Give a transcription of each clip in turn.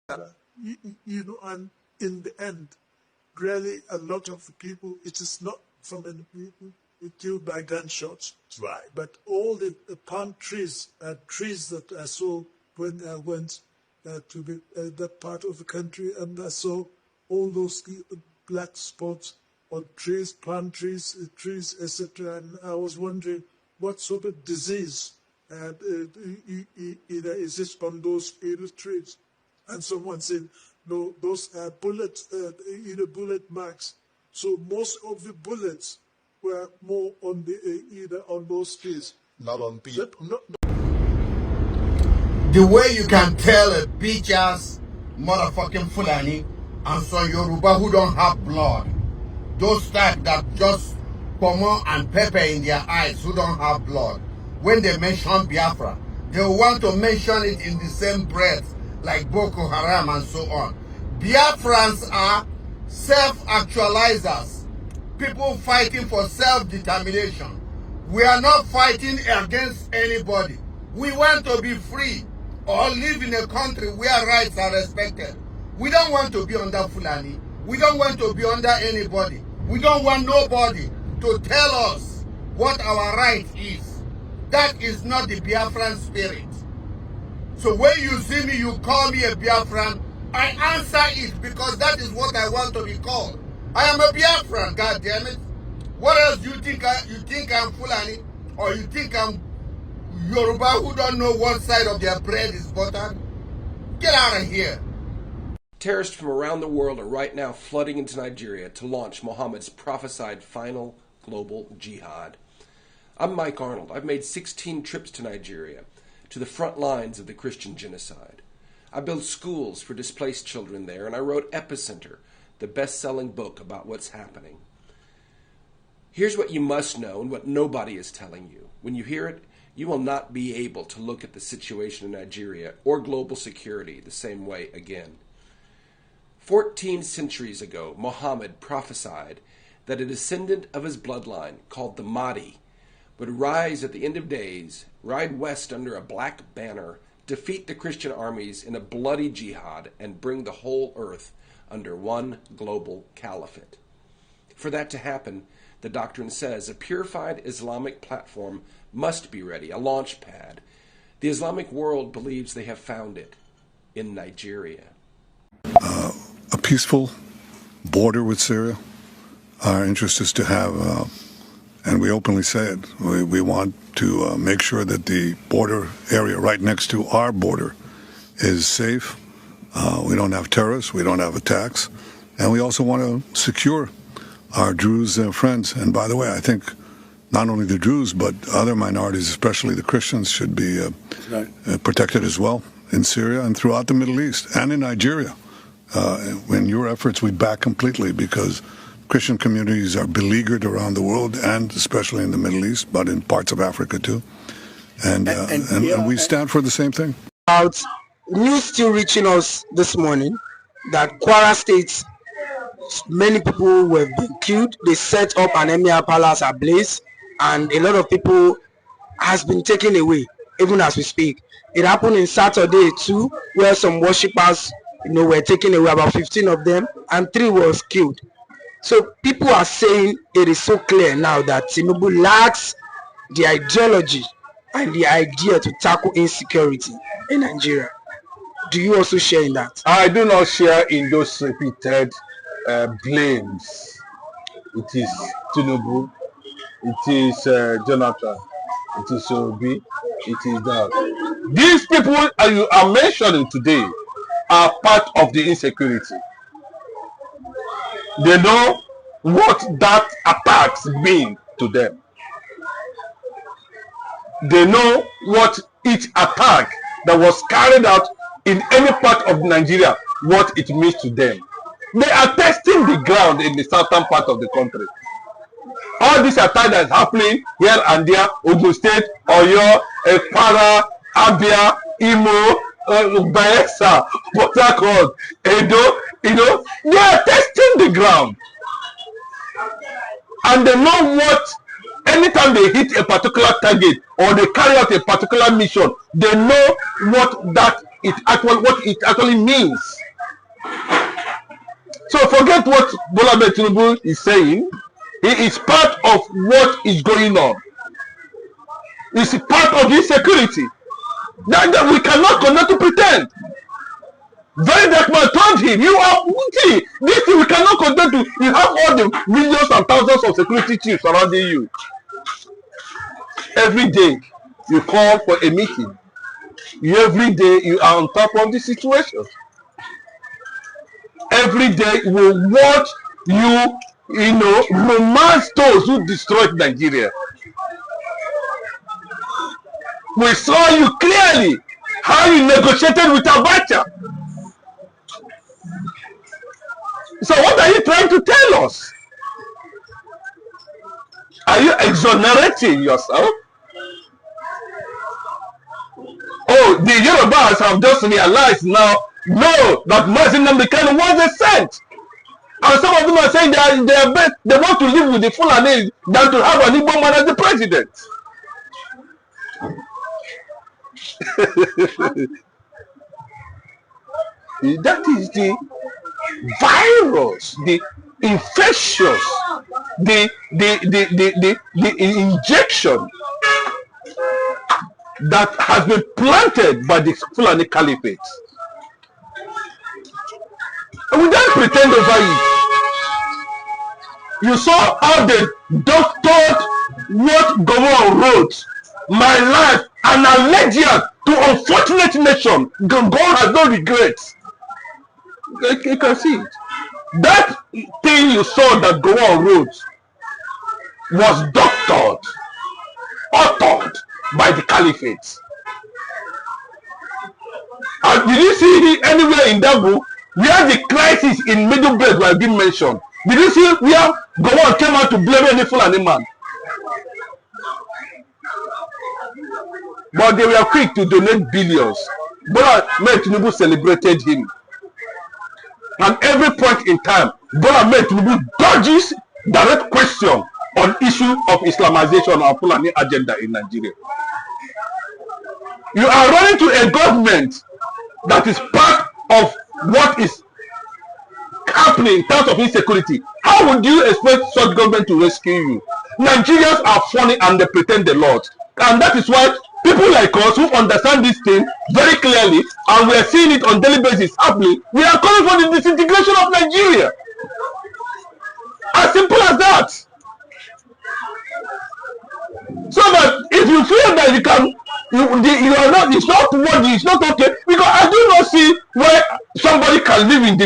And in the end, really a lot of the people, it is not so many people killed by gunshots, right? But all the palm trees that I saw when I went to that part of the country, and I saw all those black spots on trees, palm trees, etc. And I was wondering what sort of disease is this on those trees? And someone said, no, those are bullet marks. So most of the bullets were more on the on those trees. Not on people. The way you can tell a bitch ass motherfucking Fulani and some Yoruba who don't have blood, those type that just pomo and pepper in their eyes who don't have blood, when they mention Biafra, they want to mention it in the same breath like Boko Haram and so on. Biafrans are self-actualizers, people fighting for self-determination. We are not fighting against anybody. We want to be free or live in a country where rights are respected. We don't want to be under Fulani. We don't want to be under anybody. We don't want nobody to tell us what our right is. That is not the Biafran spirit. So when you see me, you call me a Biafran, I answer it because that is what I want to be called. I am a Biafran, God damn it. What else do you think? You think I'm Fulani? Or you think I'm Yoruba who don't know what side of their bread is buttered? Get out of here. Terrorists from around the world are right now flooding into Nigeria to launch Muhammad's prophesied final global jihad. I'm Mike Arnold. I've made 16 trips to Nigeria, to the front lines of the Christian genocide. I built schools for displaced children there, and I wrote Epicenter, the best-selling book about what's happening. Here's what you must know and what nobody is telling you. When you hear it, you will not be able to look at the situation in Nigeria or global security the same way again. 14 centuries ago, Muhammad prophesied that a descendant of his bloodline, called the Mahdi, would rise at the end of days, ride west under a black banner, defeat the Christian armies in a bloody jihad, and bring the whole earth under one global caliphate. For that to happen, the doctrine says, a purified Islamic platform must be ready, a launch pad. The Islamic world believes they have found it in Nigeria. A peaceful border with Syria. Our interest is to have, and we openly say it, we want to make sure that the border area right next to our border is safe. We don't have terrorists, we don't have attacks, and we also want to secure our Druze friends. And by the way, I think not only the Druze, but other minorities, especially the Christians, should be protected as well in Syria and throughout the Middle East and in Nigeria. In your efforts, we back completely because Christian communities are beleaguered around the world and especially in the Middle East, but in parts of Africa too. And we stand for the same thing. News still reaching us this morning that Kwara State, many people have been killed. They set up an Emir Palace ablaze, and a lot of people has been taken away, even as we speak. It happened in Saturday too, where some worshippers, were taken away, about 15 of them, and 3 was killed. So people are saying it is so clear now that Tinubu lacks the ideology and the idea to tackle insecurity in Nigeria. Do you also share in that? I do not share in those repeated blames. It is Tinubu, it is Jonathan, it is Obi, it is that. These people you are mentioning today are part of the insecurity. They know what that attacks mean to them. They know what each attack that was carried out in any part of Nigeria, what it means to them. They are testing the ground in the southern part of the country. All this attack that is happening here and there, Ogun State, Oyo, Kwara, Abia, Imo, Bayelsa, Port Harcourt, Edo, they are testing the ground. And they know what anytime they hit a particular target or they carry out a particular mission, they know what it actually means. So forget what Bola Tinubu is saying. He is part of what is going on. It's part of insecurity. That we cannot continue to pretend. Very dark man told him, you are this thing we cannot continue to. You have all the millions and thousands of security chiefs surrounding you. Every day you call for a meeting. Every day you are on top of the situation. Every day we watch you, romance those who destroyed Nigeria. We saw you clearly how you negotiated with Abacha. So what are you trying to tell us? Are you exonerating yourself? Oh, the Yorubas have just realized now, no, that Mazin Namdekan was a saint. And some of them are saying they want to live with the Fulani than to have an Igbo man as the president. That is the virus, the infectious, the injection that has been planted by the Fulani Caliphate. And we don't pretend over it. You saw how they doctored what Gowon wrote. My life, an allegiance to unfortunate nation. God has no regrets. You can see it. That thing you saw that Gowon wrote was doctored, authored by the Caliphate. And did you see anywhere in that book where the crisis in Middle Belt were being mentioned? Did you see where Gowon came out to blame any Fulani man? But they were quick to donate billions. Bola Tinubu celebrated him. And every point in time, Bola Tinubu dodges direct question on issue of Islamization or Fulani agenda in Nigeria. You are running to a government that is part of what is happening in terms of insecurity. How would you expect such government to rescue you? Nigerians are funny and they pretend a lot. And that is why people like us who understand this thing very clearly, and we are seeing it on daily basis happening, we are calling for the disintegration of Nigeria. As simple as that. So that if you feel that you can, you are not, it's not worthy, it's not okay, because I do not see why somebody can live in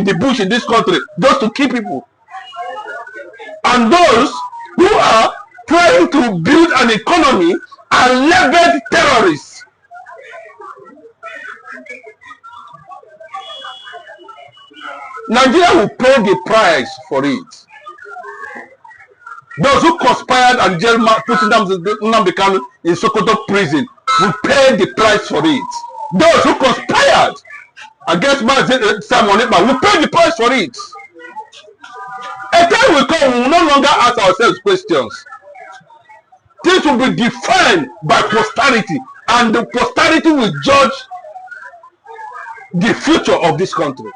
the bush in this country just to kill people. And those who are trying to build an economy are labeled terrorists. Nigeria will pay the price for it. Those who conspired and jail putting them in Sokoto prison will pay the price for it. Those who conspired against Simon Ekpa will pay the price for it. A time will come, we will no longer ask ourselves questions. This will be defined by posterity, and the posterity will judge the future of this country.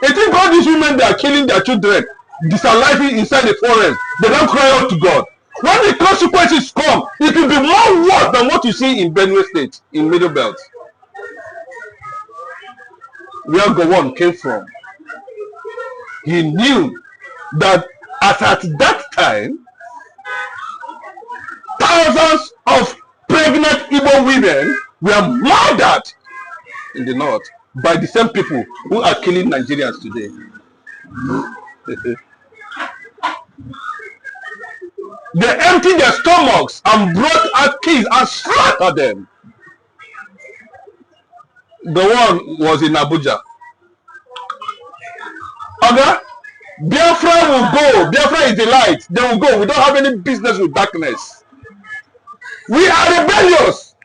You think all these women that are killing their children, disaliving inside the forest, they don't cry out to God. When the consequences come, it will be more worse than what you see in Benue State, in Middle Belt, where Gowon came from. He knew that as at that time, thousands of pregnant Igbo women were murdered in the north by the same people who are killing Nigerians today. They emptied their stomachs and brought out kids and slaughtered them. The one was in Abuja. Okay? Biafra will go. Biafra is the light. They will go. We don't have any business with darkness. We are rebellious.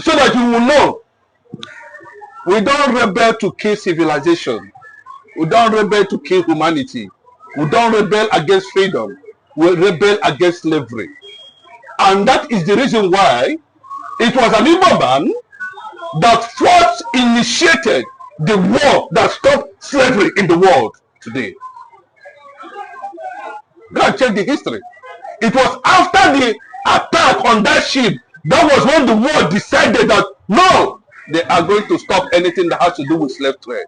So that you will know. We don't rebel to kill civilization. We don't rebel to kill humanity. We don't rebel against freedom. will rebel against slavery. And that is the reason why it was an Igbo man that first initiated the war that stopped slavery in the world today. Go and check the history. It was after the attack on that ship, that was when the world decided that no, they are going to stop anything that has to do with slave trade.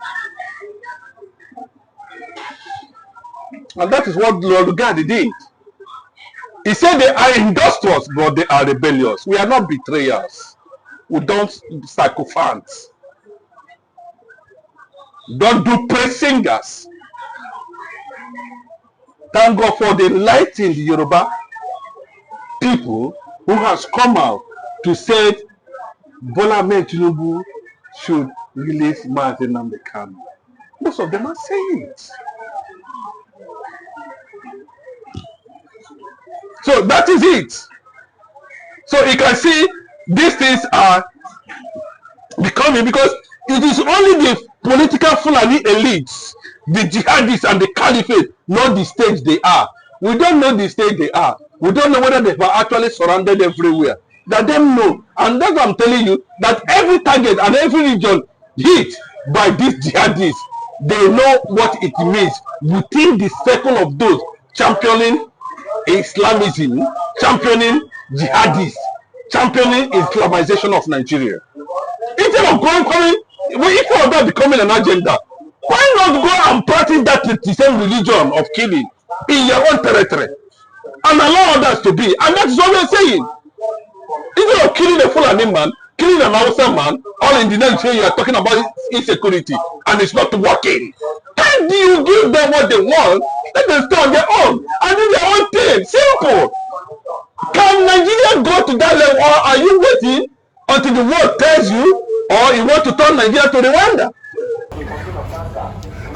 And that is what Lord Uganda did. He said they are industrious, but they are rebellious. We are not betrayers. We don't sycophants. Don't do praise singers. Thank God for the enlightened Yoruba people who has come out to say Bola Ahmed Tinubu should release Mazi Nnamdi Kanu. Most of them are saying it. So that is it. So you can see these things are becoming, because it is only the political Fulani elites, the jihadists and the Caliphate know the stage they are. We don't know the stage they are. We don't know whether they were actually surrounded everywhere. That them know. And that's what I'm telling you, that every target and every region hit by these jihadists, they know what it means within the circle of those championing Islamism, championing jihadists, championing Islamization of Nigeria. Instead of coming, if all of that becoming an agenda, why not go and practice that the same religion of killing in your own territory and allow others to be? And that is what we are saying. Instead of killing a Fulani man, killing an Hausa man, all in the name you are talking about insecurity and it's not working. How do you give them what they want? Let them stay on their own and do their own thing. Simple. Can Nigeria go to that level, or are you waiting until the world tells you, or you want to turn Nigeria to Rwanda?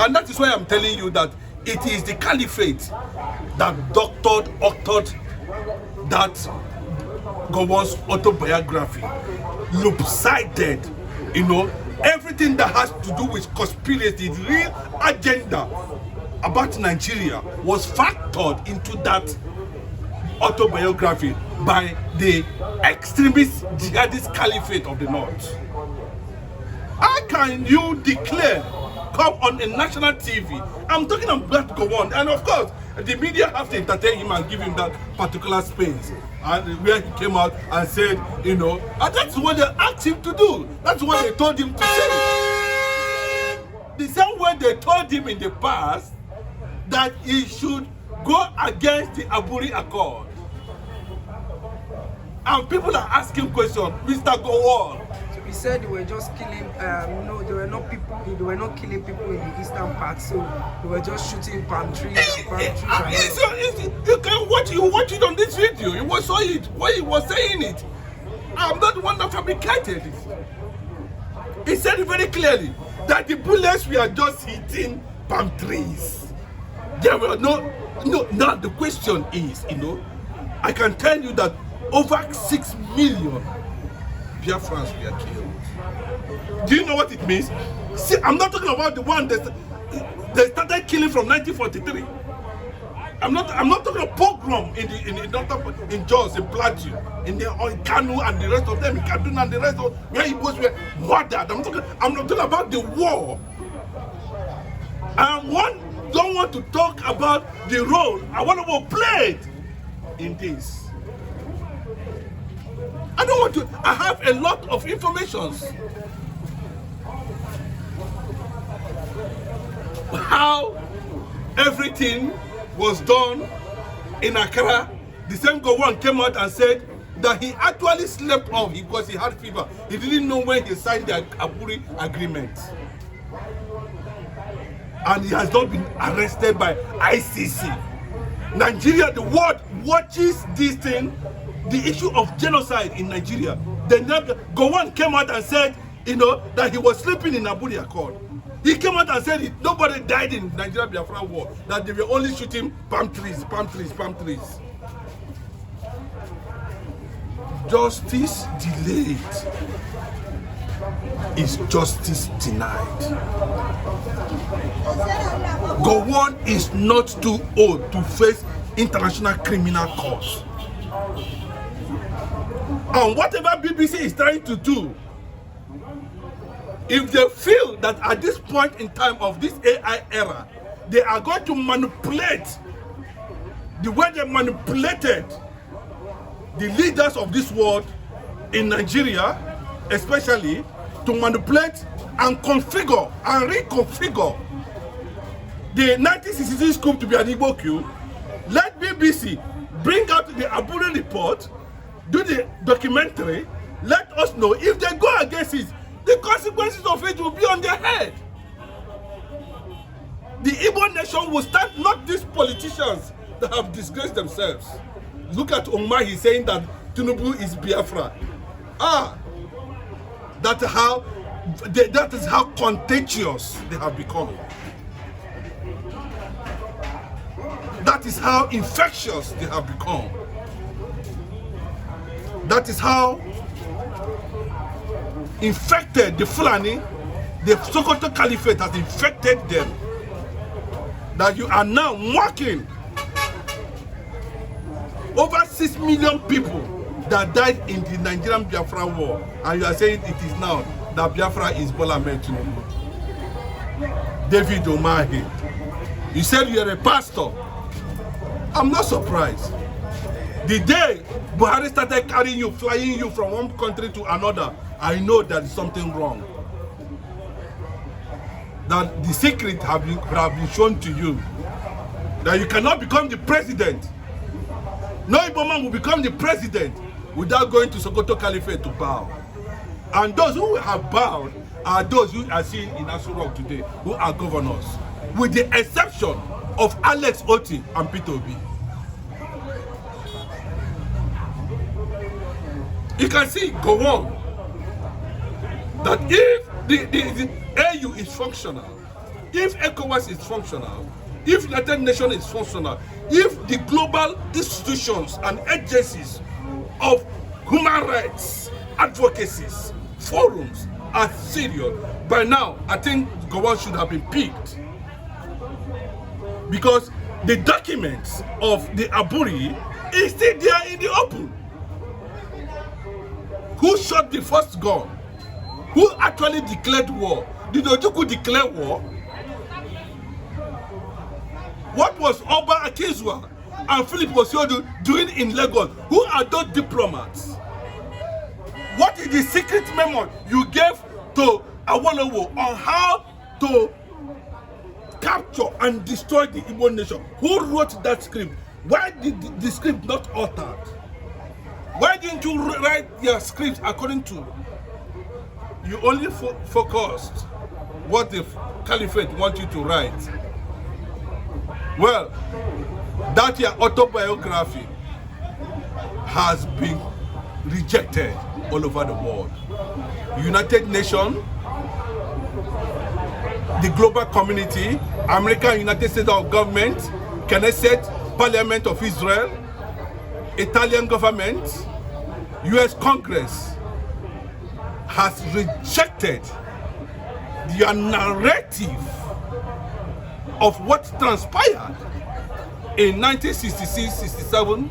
And that is why I'm telling you that it is the Caliphate that authored that Gowon's autobiography, loop-sided, everything that has to do with conspiracy, the real agenda about Nigeria was factored into that autobiography by the extremist jihadist Caliphate of the North. How can you declare, come on a national TV? I'm talking about Gowon, and of course, the media have to entertain him and give him that particular space. And where he came out and said, and that's what they asked him to do. That's what they told him to say. The same way they told him in the past that he should go against the Aburi Accord. And people are asking questions, Mr. Gowon. So he said they were just killing, no, they were not killing people in the eastern part, so they were just shooting palm trees and palm trees. You can watch it on this video. You will saw it, why he was saying it. I'm not the one that fabricated it. He said it very clearly that the bullets were just hitting palm trees. There were no, now the question is, I can tell you that over 6 million Biafrans were killed. Do you know what it means? See, I'm not talking about the one that they started killing from 1943. I'm not talking about pogrom in Jos, in Plateau, in Kanu and the rest of them, in Kaduna and the rest of where Igbos were murdered. I'm not talking about the war. Don't want to talk about the role I want to play in this. I don't want to. I have a lot of information. How everything was done in Accra. The same Gowon came out and said that he actually slept off because he had fever. He didn't know when he signed the Aburi agreement. And he has not been arrested by ICC. Nigeria, the world watches this thing, the issue of genocide in Nigeria. Then Gowon came out and said, that he was sleeping in Aburi Accord. He came out and said nobody died in Nigeria Biafra war, that they were only shooting palm trees, palm trees, palm trees. Justice delayed is justice denied. Gowon is not too old to face international criminal court. And whatever BBC is trying to do, if they feel that at this point in time of this AI era, they are going to manipulate the way they manipulated the leaders of this world in Nigeria, especially, to manipulate and configure and reconfigure the 1966 coup to be an Igbo coup, let BBC bring out the Aburi report, do the documentary, let us know if they go against it, the consequences of it will be on their head. The Igbo nation will stand, not these politicians that have disgraced themselves. Look at Umahi saying that Tinubu is Biafra. That is how contagious they have become. That is how infectious they have become. That is how infected the Fulani, the Sokoto Caliphate has infected them. That you are now mocking over 6 million people that died in the Nigerian Biafra war, and you are saying it is now that Biafra is Bola Ahmed Tinubu. David Umahi, you said you are a pastor. I'm not surprised. The day Buhari started carrying you, flying you from one country to another, I know there is something wrong. That the secret have been shown to you. That you cannot become the president. No Igbo man will become the president without going to Sokoto Caliphate to bow. And those who have bowed are those who are seen in Aso Rock today, who are governors, with the exception of Alex Oti and Peter Obi. You can see Gowon that if the AU is functional, if ECOWAS is functional, if United Nations is functional, if the global institutions and agencies of human rights advocacies, forums are serious, by now I think Gowon should have been picked. Because the documents of the Aburi is still there in the open. Who shot the first gun? Who actually declared war? Did Ojukwu declare war? What was Oba Akizwa and Philip Osiodu doing in Lagos? Who are those diplomats? What is the secret memo you gave to Awolowo on how to capture and destroy the Igbo nation? Who wrote that script? Why did the script not altered? Why didn't you write your script according to? You only focused what the Caliphate want you to write. Well, that your autobiography has been rejected all over the world. United Nations, the global community, American United States of Government, Knesset, Parliament of Israel, Italian government, US Congress has rejected the narrative of what transpired in 1966-67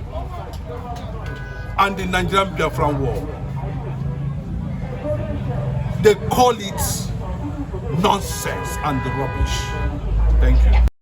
and the Nigerian Biafra War. They call it nonsense and rubbish. Thank you.